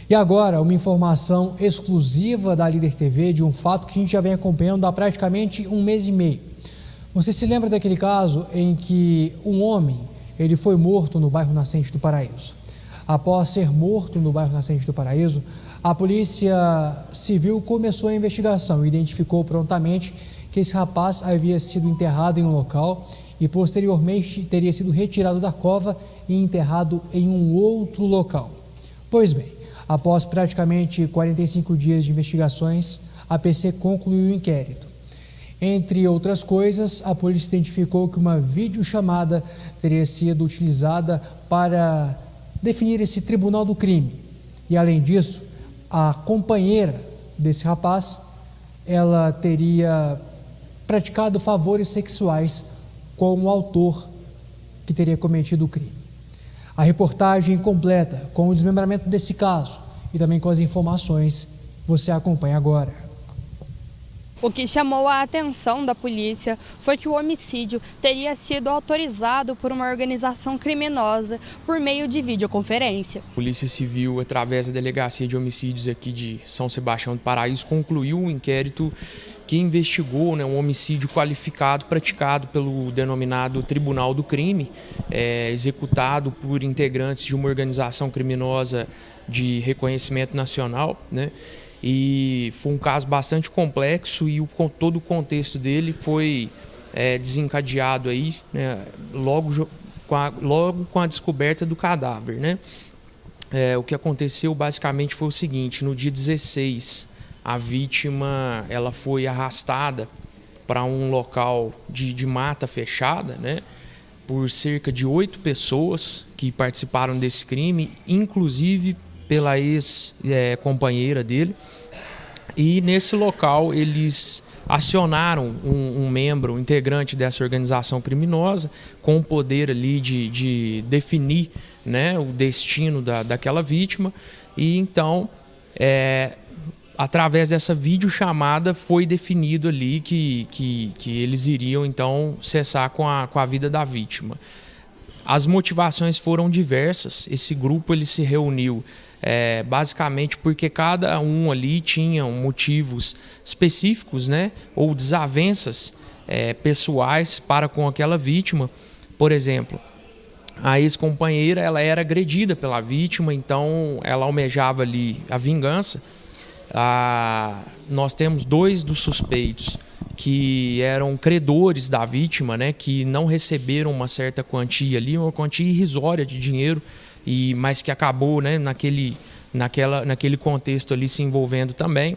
E agora, uma informação exclusiva da Líder TV de um fato que a gente já vem acompanhando há praticamente um mês e meio. Você se lembra daquele caso em que um homem ele foi morto no bairro Nascente do Paraíso? Após ser morto no bairro Nascente do Paraíso, a Polícia Civil começou a investigação e identificou prontamente que esse rapaz havia sido enterrado em um local e posteriormente teria sido retirado da cova e enterrado em um outro local. Pois bem, após praticamente 45 dias de investigações, a PC concluiu o inquérito. Entre outras coisas, a polícia identificou que uma videochamada teria sido utilizada para definir esse tribunal do crime. E além disso, a companheira desse rapaz, ela teria praticado favores sexuais com o autor que teria cometido o crime. A reportagem completa com o desmembramento desse caso e também com as informações você acompanha agora. O que chamou a atenção da polícia foi que o homicídio teria sido autorizado por uma organização criminosa por meio de videoconferência. A Polícia Civil, através da Delegacia de Homicídios aqui de São Sebastião do Paraíso, concluiu um inquérito que investigou um homicídio qualificado praticado pelo denominado Tribunal do Crime, executado por integrantes de uma organização criminosa de reconhecimento nacional, E foi um caso bastante complexo e todo o contexto dele foi desencadeado aí, logo com a descoberta do cadáver, O que aconteceu basicamente foi o seguinte: no dia 16, a vítima ela foi arrastada para um local de mata fechada, por cerca de 8 pessoas que participaram desse crime, inclusive pela ex-companheira dele. E nesse local eles acionaram um membro, um integrante dessa organização criminosa, com o poder ali de definir o destino daquela vítima. E então, através dessa videochamada, foi definido ali que eles iriam então cessar com a vida da vítima. As motivações foram diversas. Esse grupo ele se reuniu basicamente porque cada um ali tinha motivos específicos, ou desavenças pessoais para com aquela vítima. Por exemplo, a ex-companheira ela era agredida pela vítima, então ela almejava ali a vingança. Nós temos 2 dos suspeitos que eram credores da vítima, que não receberam uma certa quantia ali, uma quantia irrisória de dinheiro, mas que acabou naquele contexto ali se envolvendo também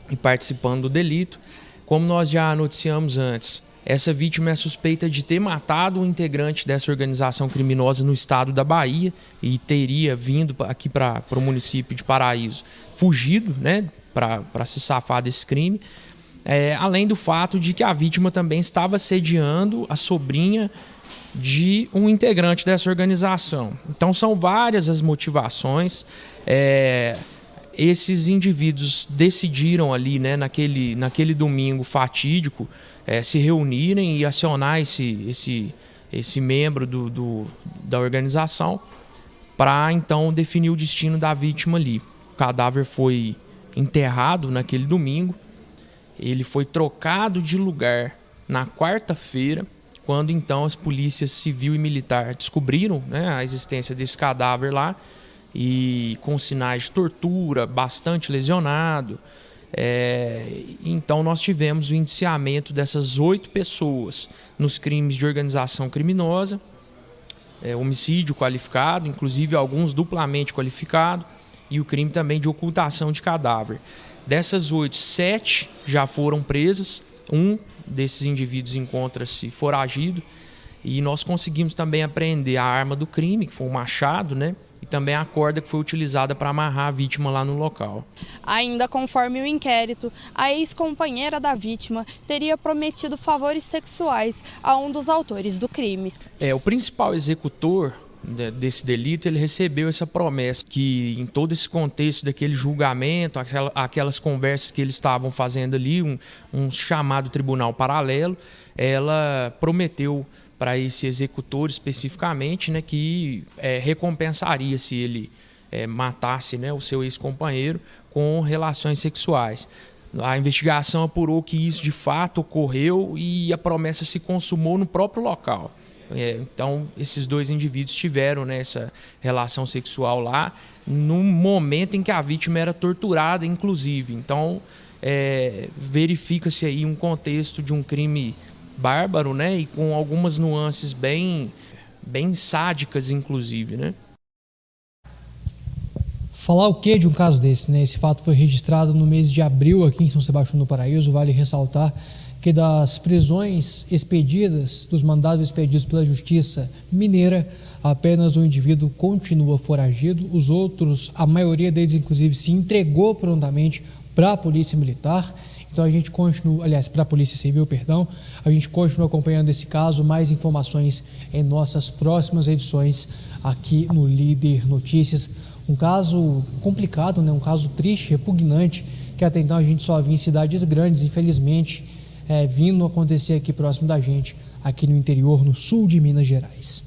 e participando do delito. Como nós já noticiamos antes, essa vítima é suspeita de ter matado um integrante dessa organização criminosa no estado da Bahia e teria vindo aqui para o município de Paraíso, fugido, para se safar desse crime. Além do fato de que a vítima também estava assediando a sobrinha de um integrante dessa organização. Então são várias as motivações. Esses indivíduos decidiram ali, naquele domingo fatídico, se reunirem e acionar esse membro da organização para então definir o destino da vítima ali. O cadáver foi enterrado naquele domingo. Ele foi trocado de lugar na quarta-feira, quando então as polícias civil e militar descobriram a existência desse cadáver lá, e com sinais de tortura, bastante lesionado. Então nós tivemos o indiciamento dessas 8 pessoas nos crimes de organização criminosa, homicídio qualificado, inclusive alguns duplamente qualificado, e o crime também de ocultação de cadáver. Dessas 8, 7 já foram presas. Um desses indivíduos encontra-se foragido, e nós conseguimos também apreender a arma do crime, que foi um machado, e também a corda que foi utilizada para amarrar a vítima lá no local. Ainda conforme o inquérito, a ex-companheira da vítima teria prometido favores sexuais a um dos autores do crime. O principal executor desse delito, ele recebeu essa promessa que, em todo esse contexto daquele julgamento, aquelas conversas que eles estavam fazendo ali, um chamado tribunal paralelo, ela prometeu para esse executor especificamente, que recompensaria se ele matasse, né, o seu ex-companheiro com relações sexuais. A investigação apurou que isso de fato ocorreu e a promessa se consumou no próprio local. Então, esses dois indivíduos tiveram, né, essa relação sexual lá no momento em que a vítima era torturada, inclusive. Então, verifica-se aí um contexto de um crime bárbaro, né, e com algumas nuances bem sádicas, inclusive, né? Falar o que de um caso desse, né? Esse fato foi registrado no mês de abril aqui em São Sebastião do Paraíso. Vale ressaltar que das prisões expedidas, dos mandados expedidos pela Justiça Mineira, apenas um indivíduo continua foragido. Os outros, a maioria deles, inclusive, se entregou prontamente para a Polícia Militar. Então a gente continua, aliás, para a Polícia Civil, perdão, a gente continua acompanhando esse caso. Mais informações em nossas próximas edições aqui no Líder Notícias. Um caso complicado, né? Um caso triste, repugnante, que até então a gente só via em cidades grandes, infelizmente, vindo acontecer aqui próximo da gente, aqui no interior, no sul de Minas Gerais.